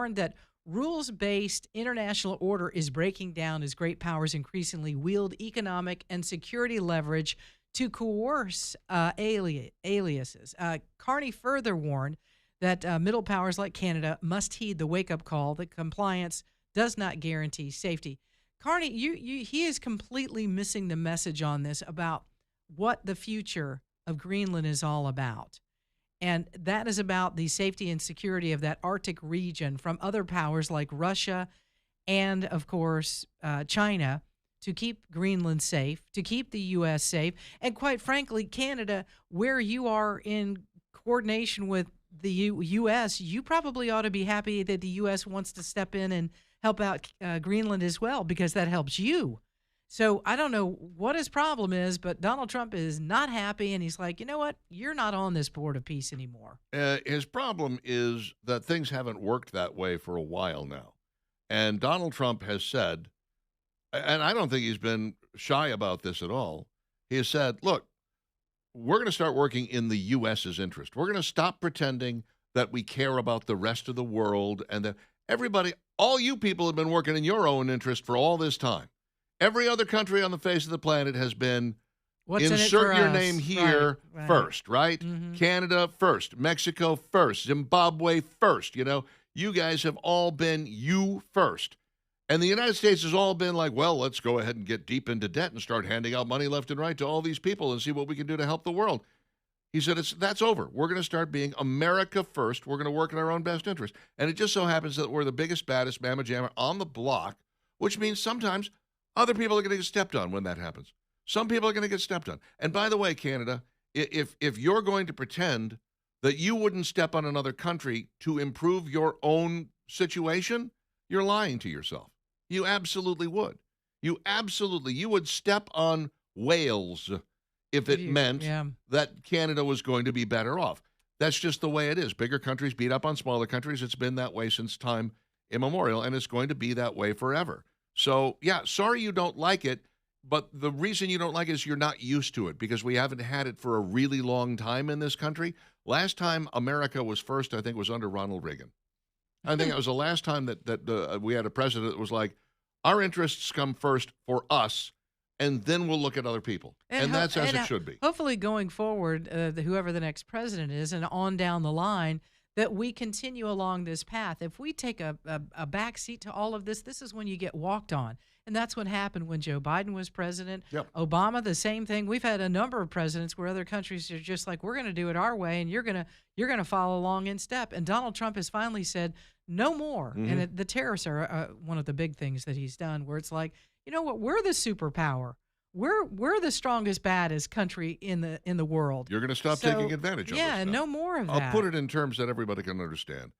warned that rules-based international order is breaking down as great powers increasingly wield economic and security leverage to coerce aliases. Carney further warned that middle powers like Canada must heed the wake-up call that compliance does not guarantee safety. Carney, he is completely missing the message on this about what the future of Greenland is all about. And that is about the safety and security of that Arctic region from other powers like Russia and, of course, China, to keep Greenland safe, to keep the U.S. safe, and quite frankly, Canada, where you are in coordination with the U.S., you probably ought to be happy that the U.S. wants to step in and help out Greenland as well, because that helps you. So I don't know what his problem is, but Donald Trump is not happy, and he's like, you know what? You're not on this board of peace anymore. His problem is that things haven't worked that way for a while now. And Donald Trump has said, and I don't think he's been shy about this at all, he has said, look, we're going to start working in the U.S.'s interest. We're going to stop pretending that we care about the rest of the world and that everybody, all you people have been working in your own interest for all this time. Every other country on the face of the planet has been insert your name here first, right? Mm-hmm. Canada first, Mexico first, Zimbabwe first. You know, you guys have all been you first. And the United States has all been like, well, let's go ahead and get deep into debt and start handing out money left and right to all these people and see what we can do to help the world. He said, that's over. We're going to start being America first. We're going to work in our own best interest. And it just so happens that we're the biggest, baddest mamma jamma on the block, which means sometimes other people are going to get stepped on when that happens. Some people are going to get stepped on. And by the way, Canada, if you're going to pretend that you wouldn't step on another country to improve your own situation, you're lying to yourself. You absolutely would. You would step on Wales if it meant that Canada was going to be better off. That's just the way it is. Bigger countries beat up on smaller countries. It's been that way since time immemorial, and it's going to be that way forever. So, yeah, sorry you don't like it, but the reason you don't like it is you're not used to it because we haven't had it for a really long time in this country. Last time America was first, I think, was under Ronald Reagan. I think it was the last time that we had a president that was like, our interests come first for us, and then we'll look at other people. And that's as it should be. Hopefully going forward, whoever the next president is and on down the line, that we continue along this path. If we take a back seat to all of this, this is when you get walked on. And that's what happened when Joe Biden was president. Yep. Obama, the same thing. We've had a number of presidents where other countries are just like, we're going to do it our way, and you're going to follow along in step. And Donald Trump has finally said, no more. Mm-hmm. And the tariffs are one of the big things that he's done, where it's like, you know what, we're the superpower. We're the strongest, baddest country in the world. You're going to stop taking advantage of it. Yeah, no more of that. I'll put it in terms that everybody can understand.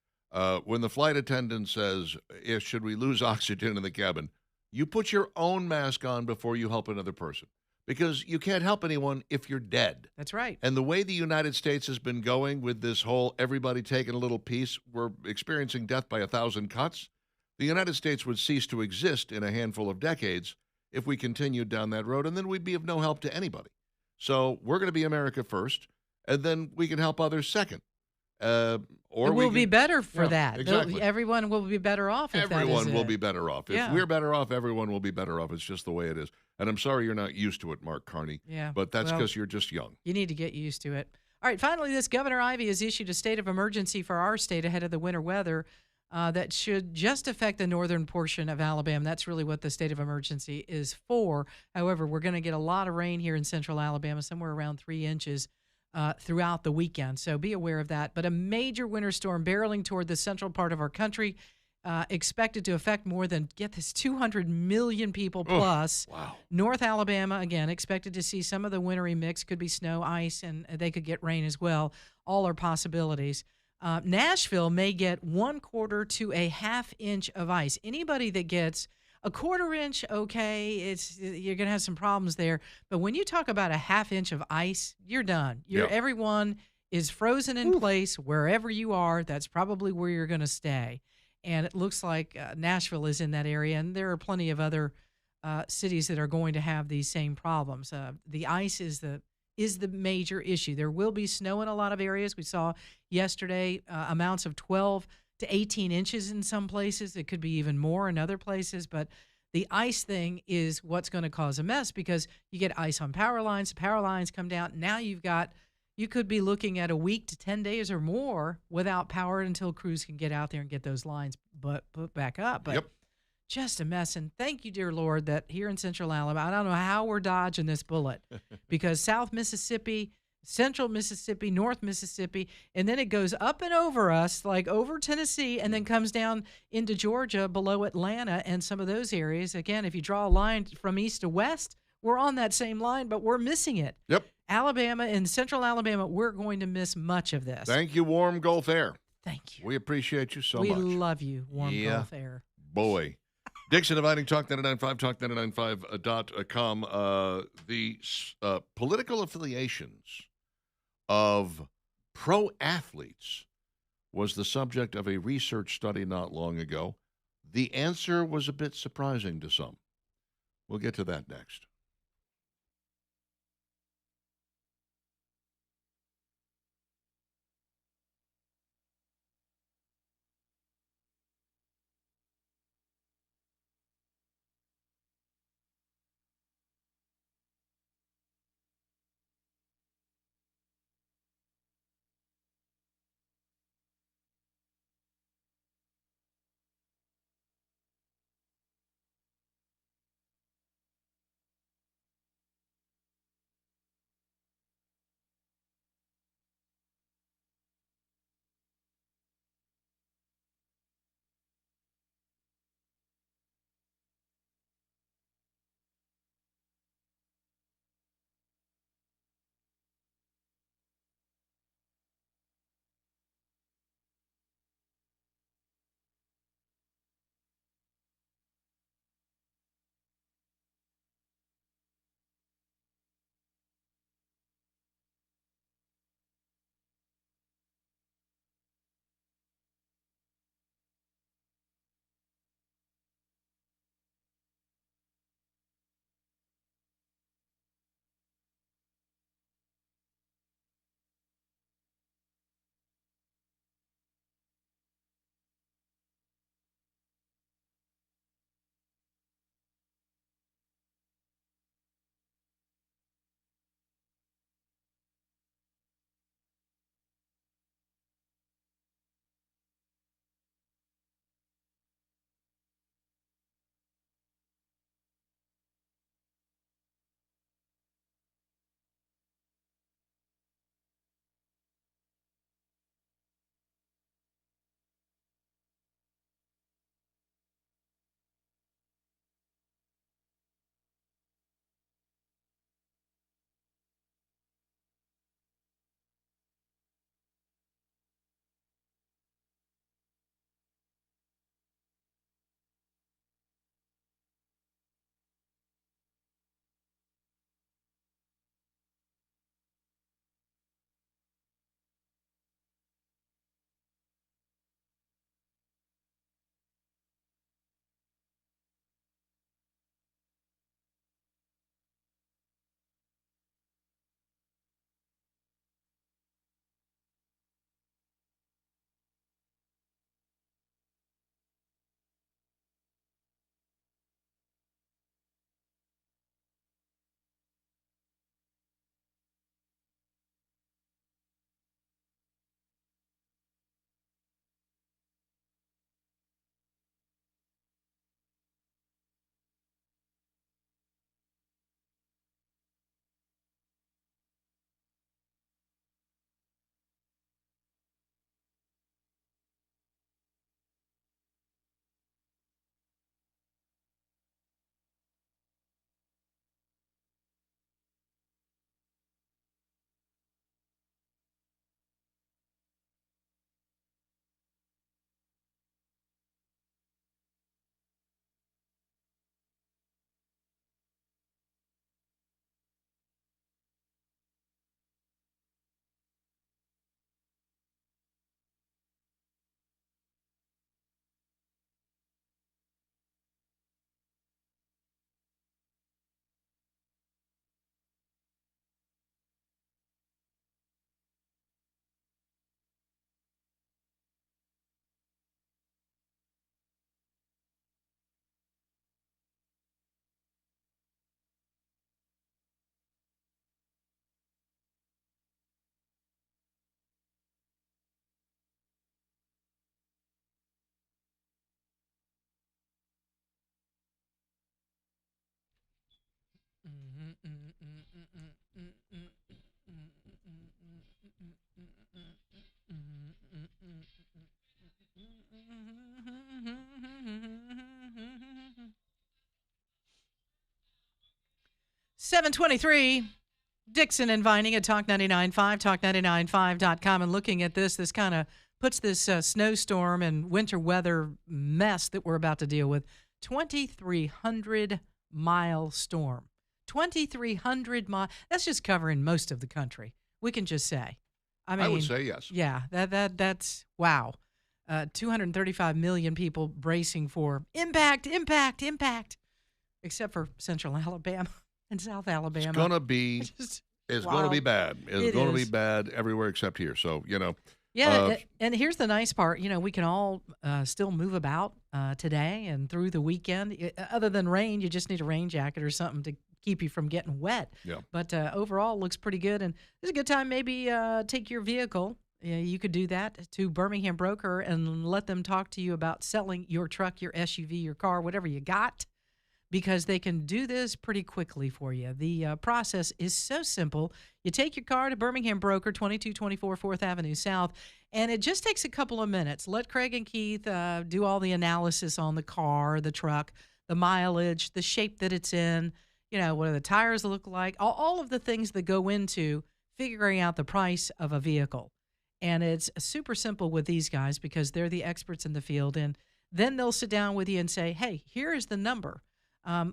When the flight attendant says, should we lose oxygen in the cabin, you put your own mask on before you help another person, because you can't help anyone if you're dead. That's right. And the way the United States has been going with this whole everybody taking a little piece, we're experiencing death by 1,000 cuts. The United States would cease to exist in a handful of decades if we continued down that road, and then we'd be of no help to anybody. So we're going to be America first, and then we can help others second. Or we'll be better for that. Exactly. Everyone will be better off if everyone will be better off. If we're better off, everyone will be better off. It's just the way it is. And I'm sorry you're not used to it, Mark Carney. Yeah. But that's because you're just young. You need to get used to it. All right, finally, Governor Ivey has issued a state of emergency for our state ahead of the winter weather that should just affect the northern portion of Alabama. That's really what the state of emergency is for. However, we're going to get a lot of rain here in central Alabama, somewhere around 3 inches. Throughout the weekend. So be aware of that. But a major winter storm barreling toward the central part of our country, expected to affect more than, get this, 200 million people plus. Wow. North Alabama, again, expected to see some of the wintry mix. Could be snow, ice, and they could get rain as well. All are possibilities. Nashville may get 1/4 to a 1/2 inch of ice. Anybody that gets a 1/4 inch, okay, you're going to have some problems there. But when you talk about a 1/2 inch of ice, you're done. Everyone is frozen in place wherever you are. That's probably where you're going to stay. And it looks like Nashville is in that area, and there are plenty of other cities that are going to have these same problems. The ice is the major issue. There will be snow in a lot of areas. We saw yesterday amounts of 12 to 18 inches in some places. It could be even more in other places. But the ice thing is what's going to cause a mess because you get ice on power lines. The power lines come down. Now you could be looking at a week to 10 days or more without power until crews can get out there and get those lines put back up. But Yep. just a mess. And thank you, dear Lord, that here in central Alabama, I don't know how we're dodging this bullet because South Mississippi, central Mississippi, North Mississippi, and then it goes up and over us, like over Tennessee, and then comes down into Georgia below Atlanta and some of those areas. Again, if you draw a line from east to west, we're on that same line, but we're missing it. Yep. Alabama and central Alabama, we're going to miss much of this. Thank you, Warm Gulf Air. Thank you. We appreciate you so we much. love you, Warm Yeah. Gulf Air. Boy. Dixon dividing Talk 995, talk995.com. The political affiliations of pro athletes was the subject of a research study not long ago. The answer was a bit surprising to some. We'll get to that next. $7:23. Dixon and Vining at Talk 99.5, talk995.com. And looking at this kind of puts this snowstorm and winter weather mess that we're about to deal with. 2,300-mile storm. 2,300 miles. That's just covering most of the country. We can just say. I would say yes. Yeah, that's wow. 235 million people bracing for impact, except for Central Alabama and South Alabama. It's gonna be bad. It's going to be bad everywhere except here. So Yeah, and here's the nice part. We can all still move about today and through the weekend. Other than rain, you just need a rain jacket or something to keep you from getting wet. Yeah. But overall, looks pretty good. And it's a good time maybe take your vehicle. You could do that to Birmingham Broker and let them talk to you about selling your truck, your SUV, your car, whatever you got, because they can do this pretty quickly for you. The process is so simple. You take your car to Birmingham Broker, 2224 4th Avenue South, and it just takes a couple of minutes. Let Craig and Keith do all the analysis on the car, the truck, the mileage, the shape that it's in, what do the tires look like, all of the things that go into figuring out the price of a vehicle. And it's super simple with these guys because they're the experts in the field. And then they'll sit down with you and say, hey, here is the number.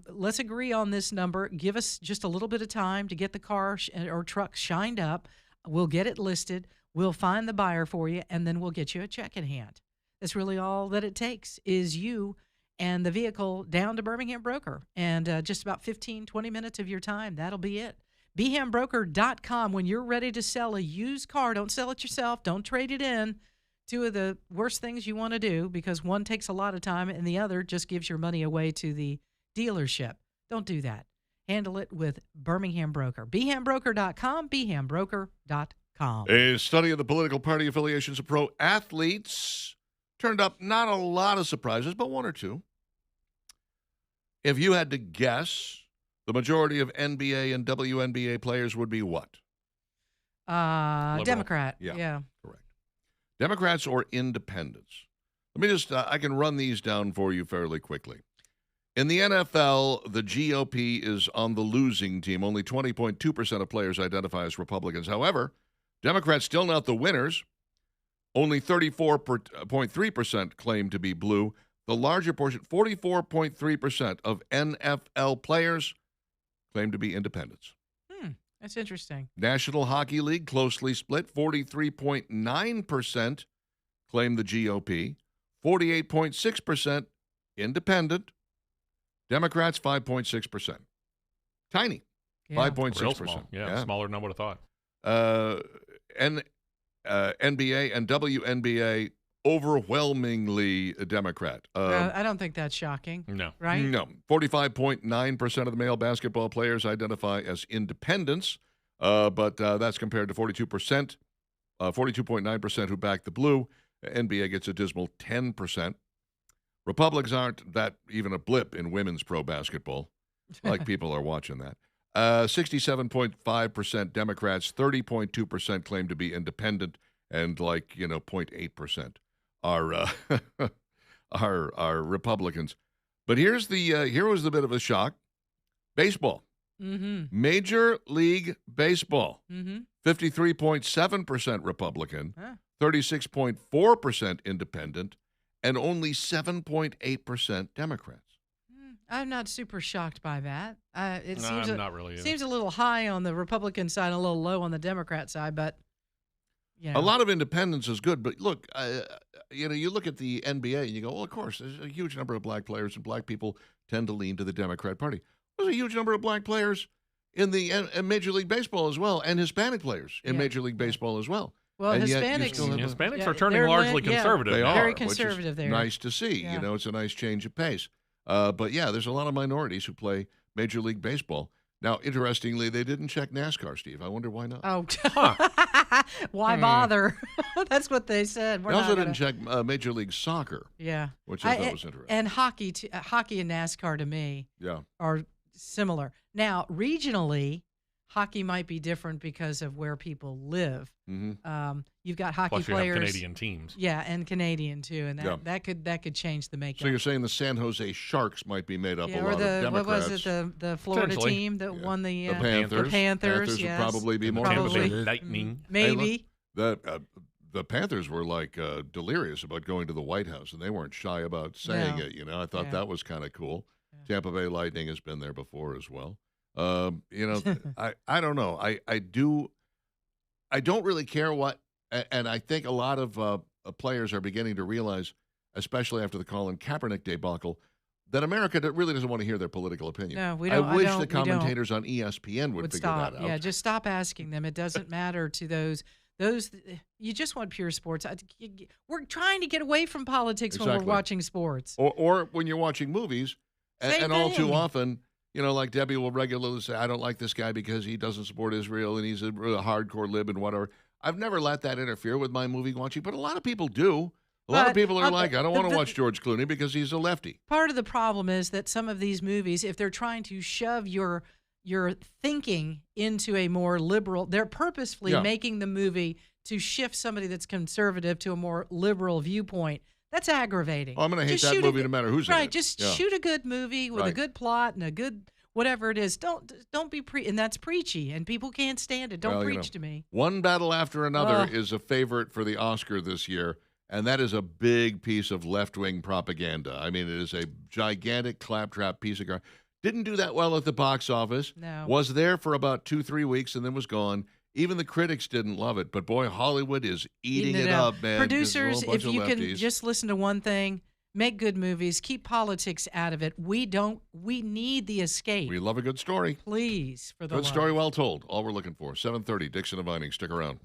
Let's agree on this number. Give us just a little bit of time to get the car or truck shined up. We'll get it listed. We'll find the buyer for you, and then we'll get you a check in hand. That's really all that it takes is you and the vehicle down to Birmingham Broker. And just about 15, 20 minutes of your time, that'll be it. BHAMBroker.com. When you're ready to sell a used car, don't sell it yourself. Don't trade it in. Two of the worst things you want to do because one takes a lot of time and the other just gives your money away to the dealership. Don't do that. Handle it with Birmingham Broker. BHAMBroker.com, BHAMBroker.com. A study of the political party affiliations of pro athletes turned up not a lot of surprises, but one or two. If you had to guess, the majority of NBA and WNBA players would be what? Democrat. Yeah. Correct. Democrats or independents? Let me just, I can run these down for you fairly quickly. In the NFL, the GOP is on the losing team. Only 20.2% of players identify as Republicans. However, Democrats still not the winners. Only 34.3% claim to be blue. The larger portion, 44.3% of NFL players claim to be independents. That's interesting. National Hockey League, closely split. 43.9% claim the GOP. 48.6% independent. Democrats, 5.6%. Tiny. Yeah. 5.6%. Real small. Yeah, smaller than I would have thought. NBA and WNBA, overwhelmingly Democrat. I don't think that's shocking. No. Right? No. 45.9% of the male basketball players identify as independents, but that's compared to 42.9% who back the blue. NBA gets a dismal 10%. Republicans aren't that even a blip in women's pro basketball, like people are watching that. 67.5% Democrats, 30.2% claim to be independent, and 0.8% are Republicans. But here was the bit of a shock. Baseball. Mm-hmm. Major League Baseball. Mm-hmm. 53.7% Republican, 36.4% independent, and only 7.8% Democrats. I'm not super shocked by that. I'm not really. Seems a little high on the Republican side, a little low on the Democrat side, but a lot of independence is good. But look, you look at the NBA and you go, well, of course, there's a huge number of black players, and black people tend to lean to the Democrat Party. There's a huge number of black players in the Major League Baseball as well, and Hispanic players in Major League Baseball as well. Well, and Hispanics are turning largely conservative. They now. are, very conservative there. Nice to see. Yeah. It's a nice change of pace. But there's a lot of minorities who play Major League Baseball. Now, interestingly, they didn't check NASCAR, Steve. I wonder why not. Oh, why bother? That's what they said. They also didn't check Major League Soccer. Yeah, which I thought was interesting. And hockey and NASCAR to me, are similar. Now, regionally, hockey might be different because of where people live. You've got hockey Plus you players, have Canadian teams. yeah, and Canadian too, and that could change the makeup. So you're saying the San Jose Sharks might be made up a lot of Democrats? What was it? The Florida team that won the Panthers. The Panthers, would yes. probably be more. Tampa Bay Lightning. Maybe. Hey, the Panthers were like delirious about going to the White House, and they weren't shy about saying it. You know, I thought that was kind of cool. Yeah. Tampa Bay Lightning has been there before as well. You know, I don't know. I don't really care what, and I think a lot of players are beginning to realize, especially after the Colin Kaepernick debacle, that America really doesn't want to hear their political opinion. No, we don't. I wish the commentators on ESPN would figure stop. that out. Yeah, just stop asking them. It doesn't matter to those. You just want pure sports. We're trying to get away from politics when we're watching sports. Or when you're watching movies, and all too often, you know, like Debbie will regularly say, I don't like this guy because he doesn't support Israel and he's a hardcore lib and whatever. I've never let that interfere with my movie watching, but a lot of people do. A lot of people are like, I don't want to watch George Clooney because he's a lefty. Part of the problem is that some of these movies, if they're trying to shove your thinking into a more liberal, they're purposefully making the movie to shift somebody that's conservative to a more liberal viewpoint. That's aggravating. I'm going to hate that movie no matter who's in it. Right, just shoot a good movie with a good plot and a good whatever it is. Don't be and that's preachy, and people can't stand it. Don't preach to me. One Battle After Another is a favorite for the Oscar this year, and that is a big piece of left-wing propaganda. I mean, it is a gigantic claptrap piece of garbage. Didn't do that well at the box office. No. Was there for about 2-3 weeks and then was gone. Even the critics didn't love it, but boy, Hollywood is eating it up, man. Producers, if you can just listen to one thing, make good movies, keep politics out of it. We need the escape. We love a good story. Please, for the good story well told. All we're looking for. 7:30, Dixon and Vining. Stick around.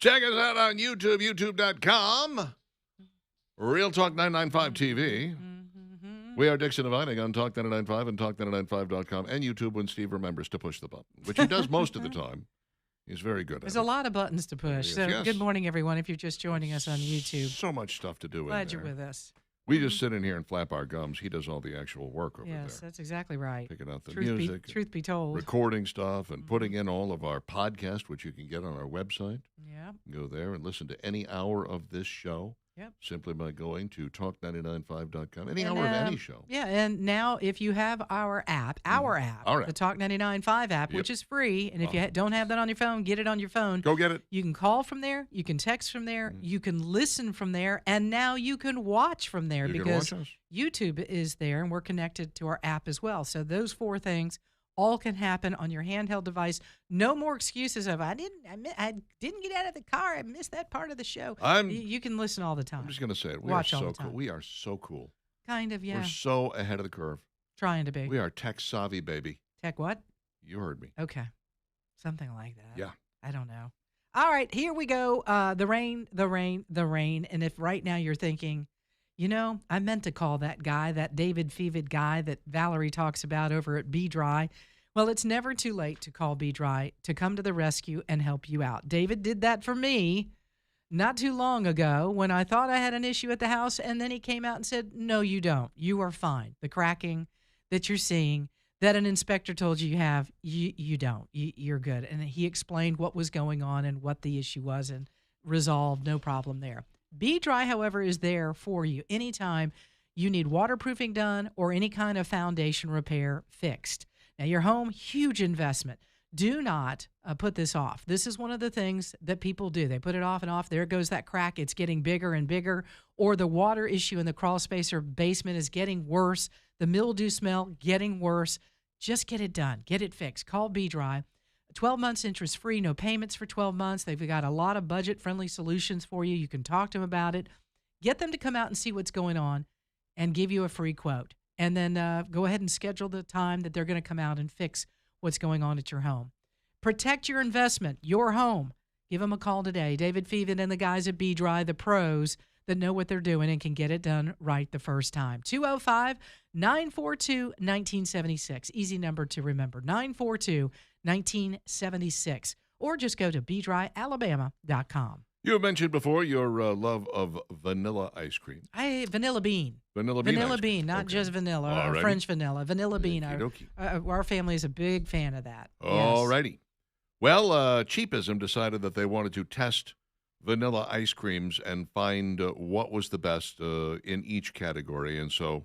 Check us out on YouTube, youtube.com. Real Talk 995 TV. We are Dixon and Vining on Talk 995 and Talk995.com and YouTube when Steve remembers to push the button, which he does most of the time. He's very good at it. There's a lot of buttons to push. So Yes. good morning, everyone, if you're just joining us on YouTube. So much stuff to do in Glad there. you're with us. We just sit in here and flap our gums. He does all the actual work over Yes, there. that's exactly right. Picking out the Truth music. truth be told. Recording stuff and putting in all of our podcast, which you can get on our website. Yeah. Go there and listen to any hour of this show. Yep. Simply by going to talk995.com. Any And, hour of any show. Yeah, and now if you have our app, Our the app. Talk 99.5 app, Yep. which is free, and if you don't have that on your phone, get it on your phone. Go get it. You can call from there, you can text from there, you can listen from there, and now you can watch from there You can because watch us. YouTube is there and we're connected to our app as well. So those four things all can happen on your handheld device. No more excuses of I didn't get out of the car. I missed that part of the show. You can listen all the time. I'm just going to say it. We Watch are all so the time. cool. We are so cool. Kind of, yeah. We're so ahead of the curve. Trying to be. We are tech savvy, baby. Tech what? You heard me. Okay. Something like that. Yeah. I don't know. All right, here we go. The rain. And if right now you're thinking, I meant to call that guy, that David Fevid guy that Valerie talks about over at Be Dry. Well, it's never too late to call Be Dry to come to the rescue and help you out. David did that for me not too long ago when I thought I had an issue at the house, and then he came out and said, no, you don't. You are fine. The cracking that you're seeing, that an inspector told you have, you don't. You're good. And he explained what was going on and what the issue was and resolved, no problem there. Be Dry, however, is there for you anytime you need waterproofing done or any kind of foundation repair fixed. Now, your home, huge investment. Do not put this off. This is one of the things that people do. They put it off and off. There goes that crack. It's getting bigger and bigger. Or the water issue in the crawl space or basement is getting worse. The mildew smell getting worse. Just get it done. Get it fixed. Call Be Dry. 12 months interest free, no payments for 12 months. They've got a lot of budget-friendly solutions for you. You can talk to them about it. Get them to come out and see what's going on and give you a free quote. And then go ahead and schedule the time that they're going to come out and fix what's going on at your home. Protect your investment, your home. Give them a call today. David Feven and the guys at Be Dry, the pros that know what they're doing and can get it done right the first time. 205-942-1976. Easy number to remember, 942-1976. Or just go to BeDryAlabama.com. You have mentioned before your love of vanilla ice cream. Vanilla bean. Vanilla bean. Vanilla ice bean, cream. not Okay. just vanilla, Alrighty. French vanilla. Vanilla bean. Okey-dokey. Our family is a big fan of that. All righty. Well, Cheapism decided that they wanted to test vanilla ice creams and find what was the best in each category. And so,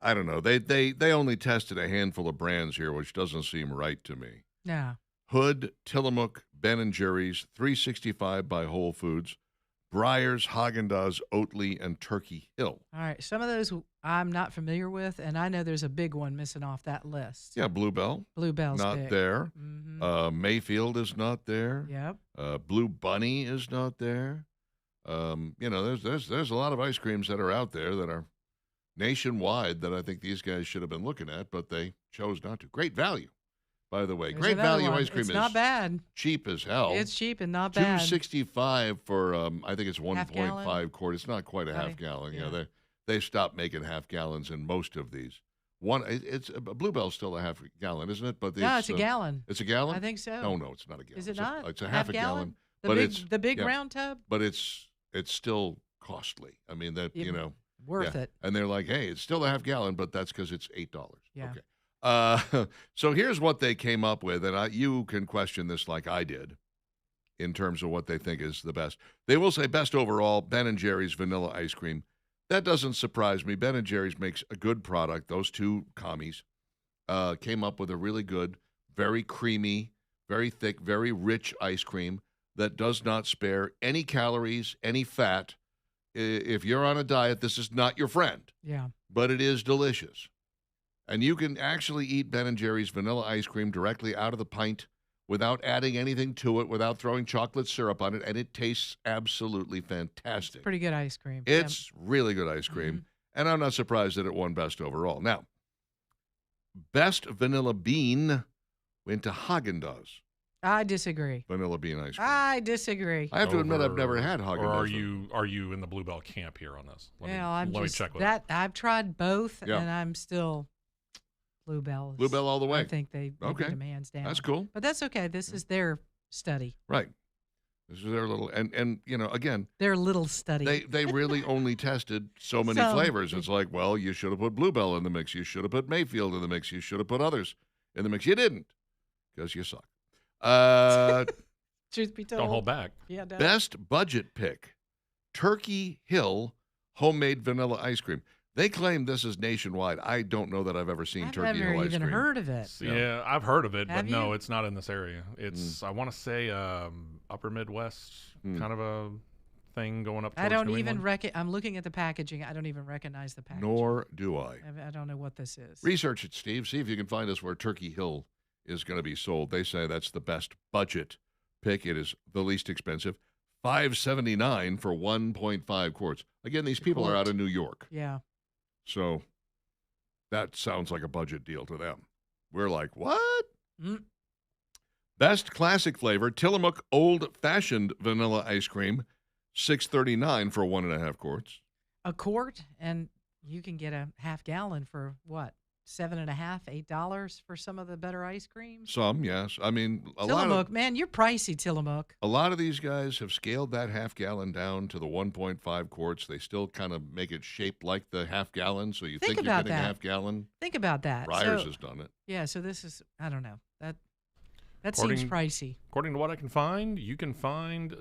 I don't know. They only tested a handful of brands here, which doesn't seem right to me. Yeah. Hood, Tillamook, Ben & Jerry's, 365 by Whole Foods, Breyers, Haagen-Dazs, Oatly, and Turkey Hill. All right. Some of those I'm not familiar with, and I know there's a big one missing off that list. Yeah, Bluebell. Bluebell's not big. there. Mm-hmm. Mayfield is not there. Yep. Blue Bunny is not there. There's a lot of ice creams that are out there that are nationwide that I think these guys should have been looking at, but they chose not to. Great value, by the way. There's Great another value one. ice cream It's is not bad. cheap as hell. It's cheap and not bad. $2.65 for I think it's 1.5 gallon? quart. It's not quite a half gallon. Yeah. They stopped making half gallons in most of these. It's Bluebell's still a half gallon, isn't it? But No, it's a gallon. It's a gallon. I think so. No, it's not a gallon. Is it not? It's a half a gallon. The big yeah, round tub? But it's still costly. I mean Worth it. And they're like, hey, it's still a half gallon, but that's because it's $8. Yeah. Okay. So here's what they came up with, and you can question this like I did in terms of what they think is the best. They will say best overall, Ben & Jerry's vanilla ice cream. That doesn't surprise me. Ben & Jerry's makes a good product. Those two commies came up with a really good, very creamy, very thick, very rich ice cream that does not spare any calories, any fat. If you're on a diet, this is not your friend. Yeah. But it is delicious. And you can actually eat Ben & Jerry's vanilla ice cream directly out of the pint without adding anything to it, without throwing chocolate syrup on it, and it tastes absolutely fantastic. Pretty good ice cream. It's really good ice cream, and I'm not surprised that it won best overall. Now, best vanilla bean went to Haagen-Dazs. I disagree. vanilla bean ice cream. I disagree. I have to admit, I've never had Haagen-Dazs. Or are you in the Bluebell camp here on this? Let me check with that. I've tried both, Yeah. and I'm still Bluebell. Bluebell all the way. I think they beat them hands down. That's cool. But that's okay. This is their study. Right. This is their little and again, their little study. They really only tested so many flavors. It's like, well, you should have put Bluebell in the mix. You should have put Mayfield in the mix. You should have put others in the mix. You didn't, because you suck. Truth be told, don't hold back. Yeah. Don't. Best budget pick: Turkey Hill homemade vanilla ice cream. They claim this is nationwide. I don't know that I've ever seen Turkey Hill ice cream. I've never even heard of it. Yeah, I've heard of it, Have but you? no, it's not in this area. It's I want to say upper Midwest kind of a thing going up towards I don't New even England. I'm looking at the packaging. I don't even recognize the packaging. Nor do I. I don't know what this is. Research it, Steve. See if you can find us where Turkey Hill is going to be sold. They say that's the best budget pick. It is the least expensive. $5.79 for 1.5 quarts. Again, these people are out of New York. Yeah. So that sounds like a budget deal to them. We're like, what? Best classic flavor, Tillamook Old Fashioned Vanilla Ice Cream, $6.39 for 1.5 quarts. A quart, and you can get a half gallon for what? $7.50, $8 for some of the better ice creams. Some, yes. I mean, Tillamook, man, you're pricey, Tillamook. A lot of these guys have scaled that half gallon down to the 1.5 quarts. They still kind of make it shaped like the half gallon, so you think you're getting a half gallon. Think about that. Breyers has done it. Yeah, so this is, I don't know. That seems pricey. According to what I can find, you can find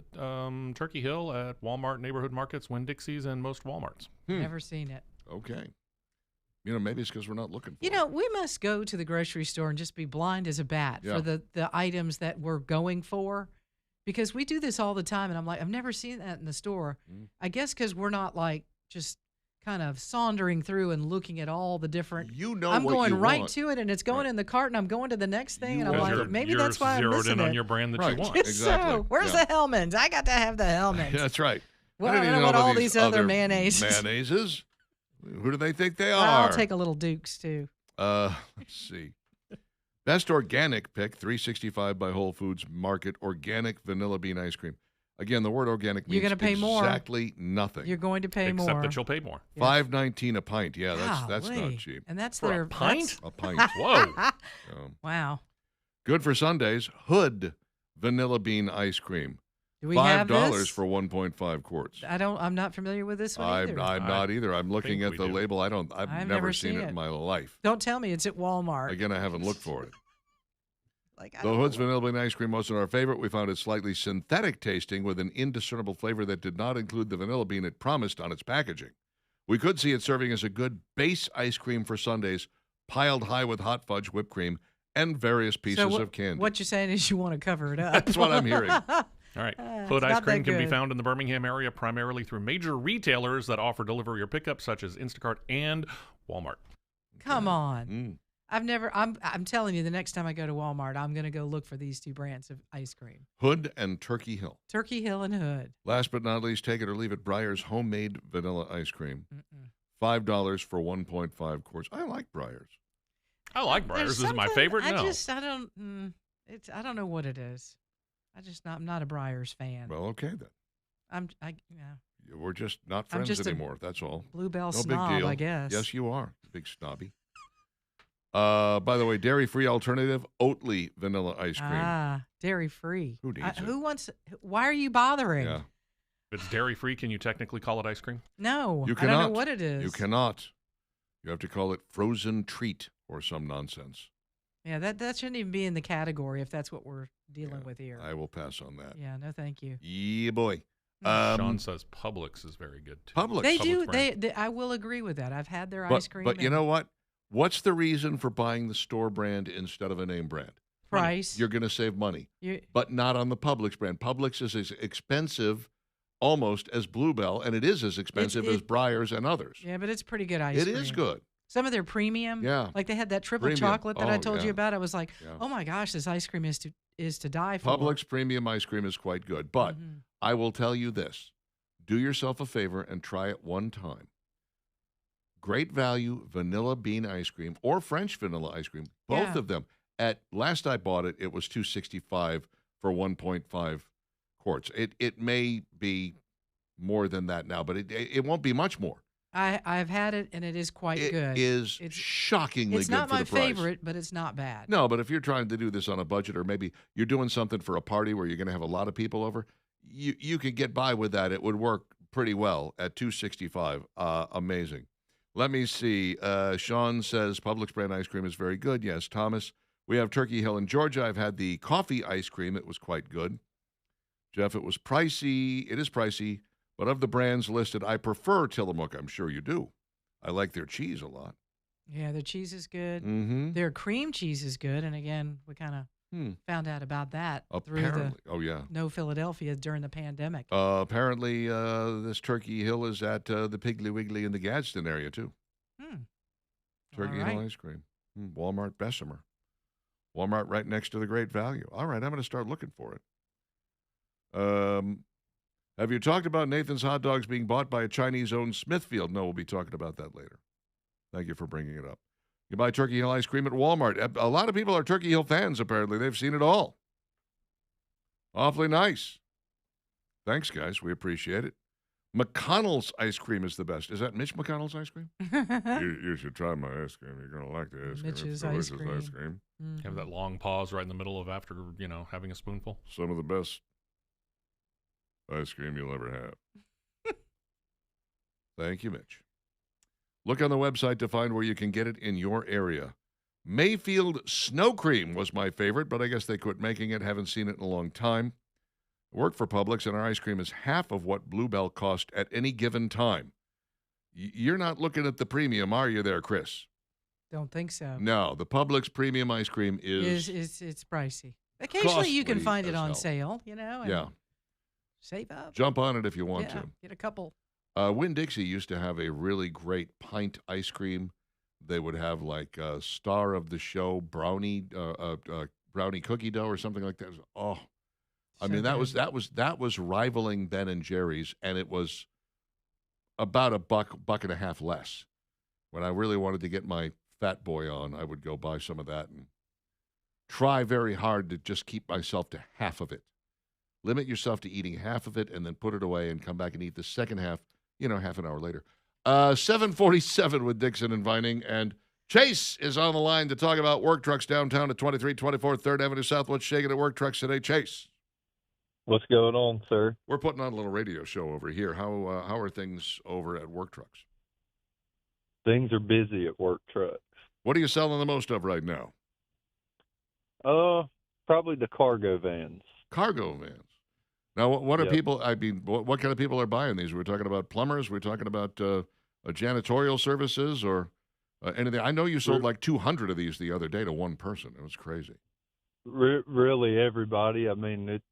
Turkey Hill at Walmart neighborhood markets, Winn-Dixie's, and most Walmarts. Never seen it. Okay. Maybe it's because we're not looking for it. We must go to the grocery store and just be blind as a bat for the items that we're going for, because we do this all the time, and I'm like, I've never seen that in the store. I guess because we're not like just kind of sauntering through and looking at all the different. I'm going right to it, and it's going in the cart, and I'm going to the next thing, and I'm like, maybe that's why I'm missing it. Zeroed in on your brand that you want. Exactly. So, where's the Hellmann's? I got to have the Hellmann's. That's right. Well, I don't know what all these other mayonnaises. Who do they think they are? I'll take a little Duke's too. Let's see. Best organic pick, $3.65 by Whole Foods Market, organic vanilla bean ice cream. Again, the word organic means you're going to pay exactly nothing. You're going to pay more. Except that you'll pay more. $5.19 a pint. Yeah, that's not cheap. And that's for a pint? A pint. Whoa. Wow. Good for Sundays. Hood vanilla bean ice cream. Do we have this? $5 for 1.5 quarts. I'm not familiar with this one either. I'm not either. I'm looking at the label. I've never seen it in my life. Don't tell me it's at Walmart. Again, I haven't looked for it. The Hood's vanilla bean ice cream wasn't our favorite. We found it slightly synthetic tasting with an indiscernible flavor that did not include the vanilla bean it promised on its packaging. We could see it serving as a good base ice cream for Sundays, piled high with hot fudge, whipped cream, and various pieces of candy. What you're saying is you want to cover it up. That's what I'm hearing. All right. Hood ice cream can be found in the Birmingham area primarily through major retailers that offer delivery or pickup, such as Instacart and Walmart. Come on. I'm telling you, the next time I go to Walmart, I'm going to go look for these two brands of ice cream. Hood and Turkey Hill. Turkey Hill and Hood. Last but not least, take it or leave it, Breyers homemade vanilla ice cream. $5 for 1.5 quarts. I like Breyers. I like Breyers. Is it my favorite? No. I don't know what it is. I'm not a Breyers fan. Well, okay then. We're just not friends anymore. That's all. Bluebell snob, big deal. I guess. Yes, you are. Big snobby. By the way, dairy-free alternative, Oatly vanilla ice cream. Dairy-free. Who needs it? Why are you bothering? Yeah. If it's dairy-free, can you technically call it ice cream? No. You cannot. I don't know what it is. You cannot. You have to call it frozen treat or some nonsense. Yeah, that shouldn't even be in the category if that's what we're dealing with here. I will pass on that. Yeah, no thank you. Yeah, boy. Sean says Publix is very good, too. Publix. They do. I will agree with that. I've had their ice cream. But you know what? What's the reason for buying the store brand instead of a name brand? Price. You're going to save money, but not on the Publix brand. Publix is as expensive almost as Bluebell, and it is as expensive as Breyers and others. Yeah, but it's pretty good ice cream. It is good. Some of their premium, like they had that triple chocolate that I told you about. I was like, oh my gosh, this ice cream is to die for. Publix premium ice cream is quite good, but I will tell you this: do yourself a favor and try it one time. Great value vanilla bean ice cream or French vanilla ice cream, both of them At last I bought it, it was $2.65 for 1.5 quarts. It may be more than that now, but it won't be much more. I've had it, and it is quite good. It is shockingly good for the price. It's not my favorite, but it's not bad. No, but if you're trying to do this on a budget, or maybe you're doing something for a party where you're going to have a lot of people over, you could get by with that. It would work pretty well at $2.65. Amazing. Let me see. Sean says Publix brand ice cream is very good. Yes, Thomas. We have Turkey Hill in Georgia. I've had the coffee ice cream. It was quite good. Jeff, it was pricey. It is pricey. But of the brands listed, I prefer Tillamook. I'm sure you do. I like their cheese a lot. Yeah, their cheese is good. Mm-hmm. Their cream cheese is good. And again, we kind of found out about that through the No Philadelphia during the pandemic. Apparently, this Turkey Hill is at the Piggly Wiggly in the Gadsden area, too. Turkey Hill ice cream. Walmart Bessemer. Walmart right next to the Great Value. All right, I'm going to start looking for it. Have you talked about Nathan's Hot Dogs being bought by a Chinese-owned Smithfield? No, we'll be talking about that later. Thank you for bringing it up. You buy Turkey Hill ice cream at Walmart. A lot of people are Turkey Hill fans, apparently. They've seen it all. Awfully nice. Thanks, guys. We appreciate it. McConnell's ice cream is the best. Is that Mitch McConnell's ice cream? you should try my ice cream. You're going to like the ice cream. Mitch's ice cream. Mm-hmm. Have that long pause right in the middle of after, having a spoonful. Some of the best ice cream you'll ever have. Thank you, Mitch. Look on the website to find where you can get it in your area. Mayfield Snow Cream was my favorite, but I guess they quit making it. Haven't seen it in a long time. I work for Publix, and our ice cream is half of what Bluebell cost at any given time. You're not looking at the premium, are you there, Chris? Don't think so. No, the Publix premium ice cream is it's pricey. Occasionally you can find it on sale, and yeah. Save up. Jump on it if you want to. Get a couple. Winn-Dixie used to have a really great pint ice cream. They would have like a star of the show brownie cookie dough or something like that. Oh, I mean that was rivaling Ben and Jerry's, and it was about $1.50 less. When I really wanted to get my fat boy on, I would go buy some of that and try very hard to just keep myself to half of it. Limit yourself to eating half of it and then put it away and come back and eat the second half, half an hour later. 747 with Dixon and Vining. And Chase is on the line to talk about work trucks downtown at 2324 3rd Avenue South. What's shaking at Work Trucks today, Chase? What's going on, sir? We're putting on a little radio show over here. How are things over at Work Trucks? Things are busy at Work Trucks. What are you selling the most of right now? Probably the cargo vans. Cargo vans. Now, what are people? I mean, what kind of people are buying these? We're talking about plumbers. We're talking about janitorial services, or anything. I know you sold like 200 of these the other day to one person. It was crazy. Really, everybody. I mean, it's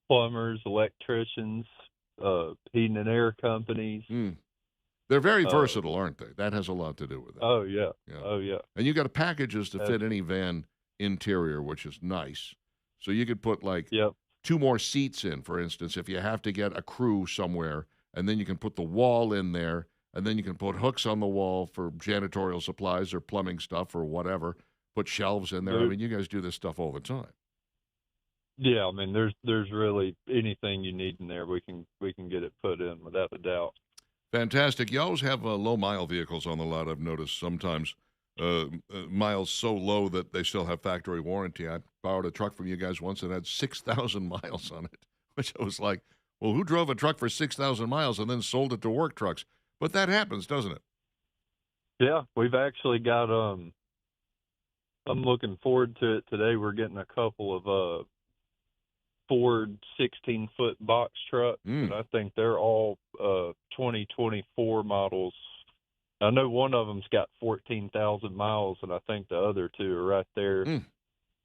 plumbers, electricians, heating and air companies. They're very versatile, aren't they? That has a lot to do with it. Oh yeah. Oh yeah. And you got packages to fit any van interior, which is nice. So you could put like 2 more seats in, for instance, if you have to get a crew somewhere, and then you can put the wall in there, and then you can put hooks on the wall for janitorial supplies or plumbing stuff or whatever. Put shelves in there. I mean, you guys do this stuff all the time. Yeah, I mean, there's really anything you need in there, we can get it put in without a doubt. Fantastic. You always have low-mile vehicles on the lot, I've noticed sometimes. Miles so low that they still have factory warranty. I borrowed a truck from you guys once that had 6,000 miles on it, which I was like, well, who drove a truck for 6,000 miles and then sold it to Work Trucks? But that happens, doesn't it? Yeah, we've actually got, I'm looking forward to it today. We're getting a couple of Ford 16-foot box trucks, and I think they're all 2024 models. I know one of them's got 14,000 miles, and I think the other 2 are right there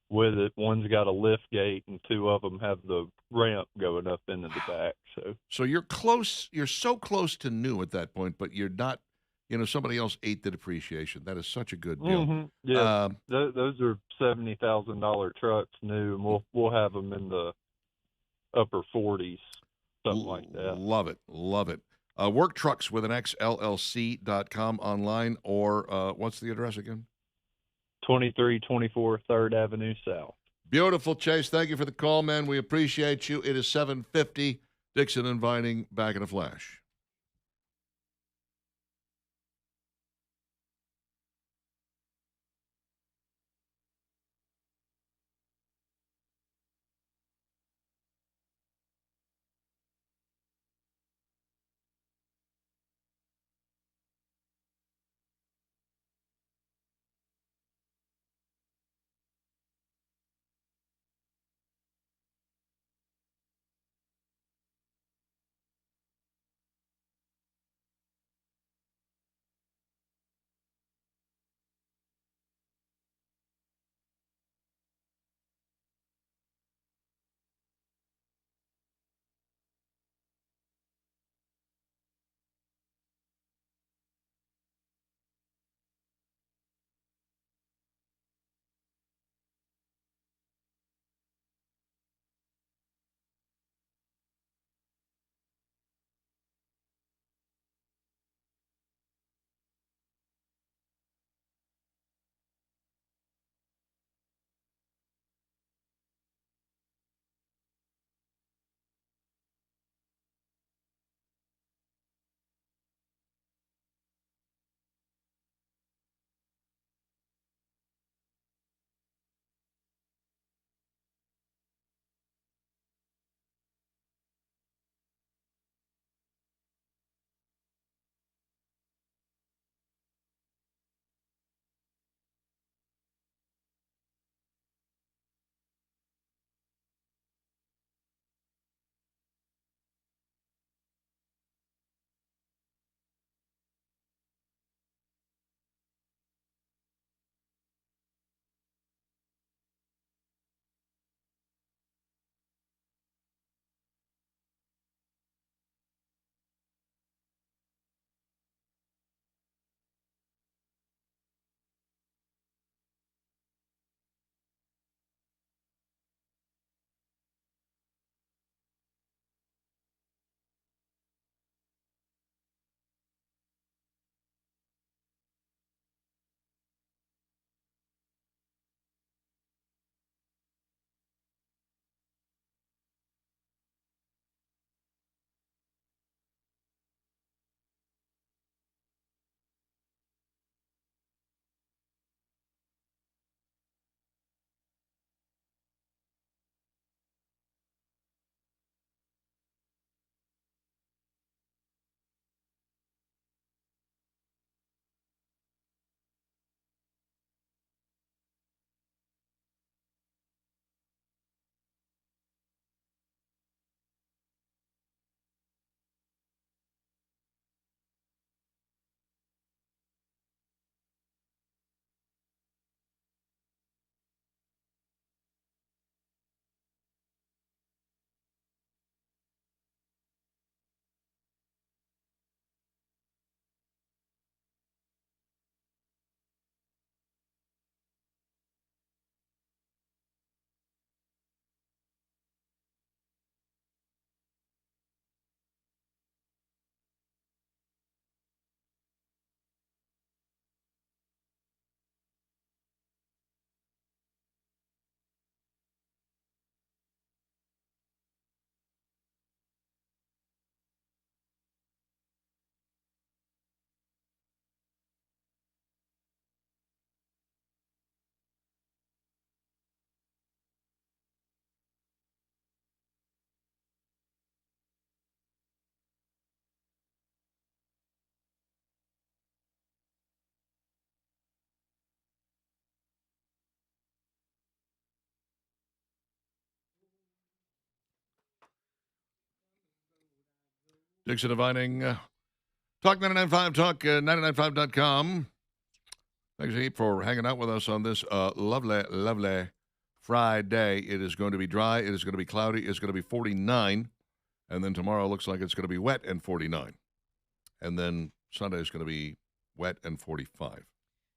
with it. One's got a lift gate, and 2 of them have the ramp going up into the back. So you're close. You're so close to new at that point, but you're not. Somebody else ate the depreciation. That is such a good deal. Mm-hmm. Yeah, those are $70,000 trucks new, and we'll have them in the upper 40s, something like that. Love it. Love it. Work Trucks with an XLLC.com online, or what's the address again? 2324 3rd Avenue South. Beautiful, Chase. Thank you for the call, man. We appreciate you. It is 7:50. Dixon and Vining back in a flash. Dixon Vining, Talk 99.5, Talk 995.com. Thanks, Heap, for hanging out with us on this lovely, lovely Friday. It is going to be dry. It is going to be cloudy. It's going to be 49. And then tomorrow looks like it's going to be wet and 49. And then Sunday is going to be wet and 45.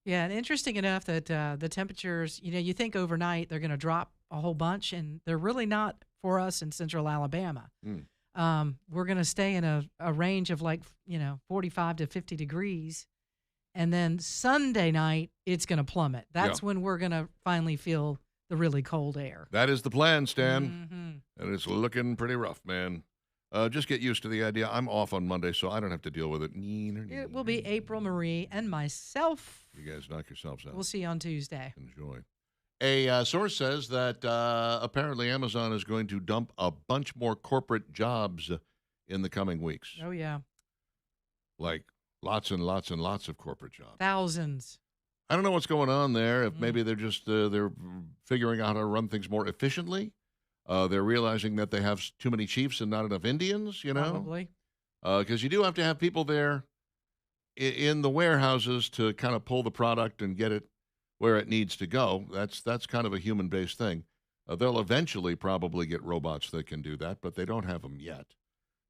Yeah, and interesting enough that the temperatures, you think overnight they're going to drop a whole bunch, and they're really not for us in central Alabama. We're going to stay in a range of 45 to 50 degrees. And then Sunday night, it's going to plummet. That's when we're going to finally feel the really cold air. That is the plan, Stan. And it's looking pretty rough, man. Just get used to the idea. I'm off on Monday, so I don't have to deal with it. It will be April, Marie, and myself. You guys knock yourselves out. We'll see you on Tuesday. Enjoy. A source says that apparently Amazon is going to dump a bunch more corporate jobs in the coming weeks. Oh, yeah. Like lots and lots and lots of corporate jobs. Thousands. I don't know what's going on there. If maybe they're just they're figuring out how to run things more efficiently. They're realizing that they have too many chiefs and not enough Indians, you know? Probably. Because you do have to have people there in the warehouses to kind of pull the product and get it where it needs to go. That's kind of a human-based thing. They'll eventually probably get robots that can do that, but they don't have them yet.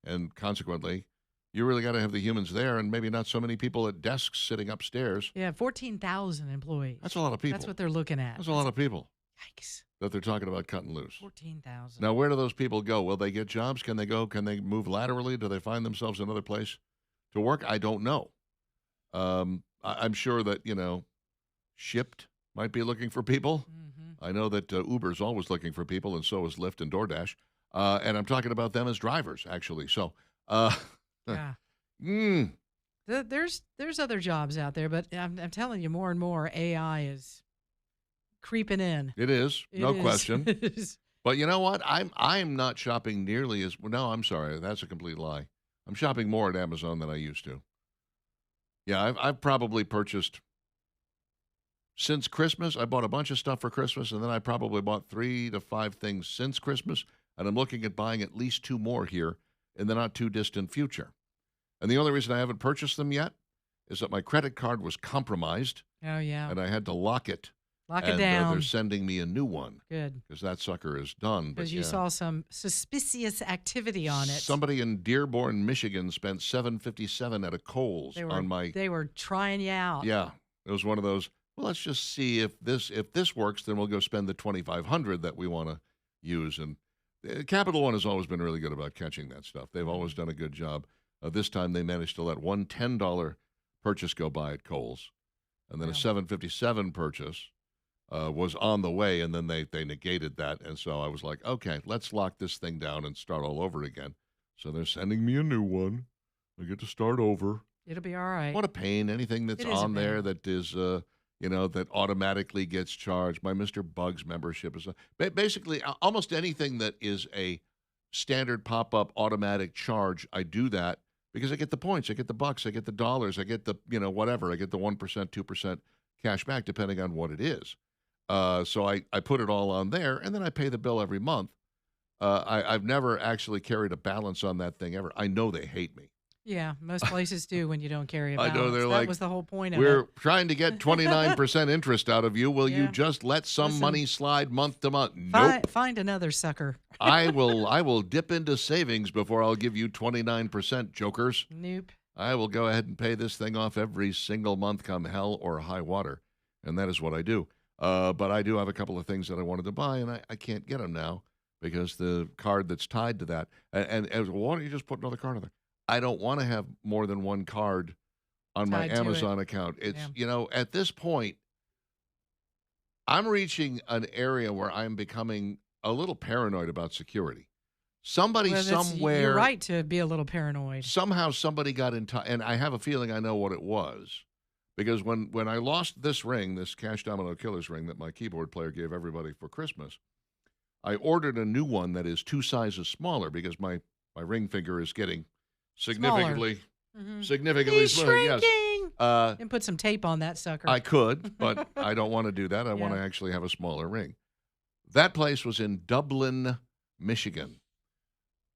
And consequently, you really got to have the humans there and maybe not so many people at desks sitting upstairs. Yeah, 14,000 employees. That's a lot of people. That's what they're looking at. That's a lot of people. Yikes. That they're talking about cutting loose. 14,000. Now, where do those people go? Will they get jobs? Can they go? Can they move laterally? Do they find themselves another place to work? I don't know. I'm sure that, Shipt might be looking for people. I know that Uber's always looking for people, and so is Lyft and DoorDash. And I'm talking about them as drivers, actually. So, yeah. There's other jobs out there, but I'm telling you, more and more AI is creeping in. It is, no question. But you know what? I'm not shopping nearly as no. I'm sorry, that's a complete lie. I'm shopping more at Amazon than I used to. Yeah, I've probably purchased since Christmas. I bought a bunch of stuff for Christmas, and then I probably bought 3 to 5 things since Christmas, and I'm looking at buying at least 2 more here in the not too distant future. And the only reason I haven't purchased them yet is that my credit card was compromised. Oh, yeah. And I had to lock it. Lock it down. They're sending me a new one. Good. Because that sucker is done. Because you saw some suspicious activity on it. Somebody in Dearborn, Michigan spent $7.57 at a Kohl's on my... They were trying you out. Yeah. It was one of those, well, let's just see if this works, then we'll go spend the $2,500 that we want to use. And Capital One has always been really good about catching that stuff. They've always done a good job. This time they managed to let one $10 purchase go by at Kohl's. And then a $7.57 purchase was on the way, and then they negated that. And so I was like, okay, let's lock this thing down and start all over again. So they're sending me a new one. I get to start over. It'll be all right. What a pain. Anything that's on there that is, that automatically gets charged. My Mr. Bugs membership is basically almost anything that is a standard pop-up automatic charge. I do that because I get the points, I get the bucks, I get the dollars, I get the, whatever. I get the 1%, 2% cash back depending on what it is. So I put it all on there, and then I pay the bill every month. I've never actually carried a balance on that thing ever. I know they hate me. Yeah, most places do when you don't carry a balance. I know they're that was the whole point of it. We're it. trying to get 29% interest out of you. Will you just let some money slide month to month? Nope. Find another sucker. I will dip into savings before I'll give you 29%, jokers. Nope. I will go ahead and pay this thing off every single month come hell or high water, and that is what I do. But I do have a couple of things that I wanted to buy, and I can't get them now because the card that's tied to that. And why don't you just put another card on there? I don't want to have more than one card on my Amazon account. It's, at this point, I'm reaching an area where I'm becoming a little paranoid about security. Somebody somewhere. You're right to be a little paranoid. Somehow somebody got in touch, and I have a feeling I know what it was. Because when I lost this ring, this Cash Domino Killers ring that my keyboard player gave everybody for Christmas, I ordered a new one that is 2 sizes smaller because my ring finger is getting significantly He's smaller. Shrinking. Yes. And put some tape on that sucker. I could, but I don't want to do that. I want to actually have a smaller ring. That place was in Dublin, Michigan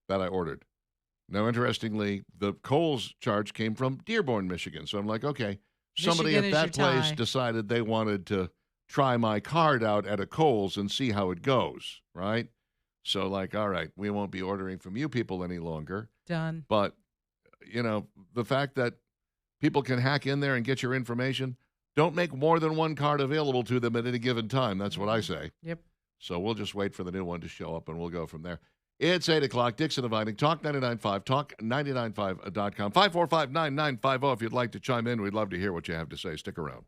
that I ordered. Now, interestingly, the Kohl's charge came from Dearborn, Michigan. So I'm like, okay, somebody at that place decided they wanted to try my card out at a Kohl's and see how it goes, right? So like, all right, we won't be ordering from you people any longer. Done. But, the fact that people can hack in there and get your information, don't make more than one card available to them at any given time. That's what I say. Yep. So we'll just wait for the new one to show up, and we'll go from there. It's 8 o'clock. Dixon Dividing. Talk 99.5. Talk995.com. 545-9950 if you'd like to chime in. We'd love to hear what you have to say. Stick around.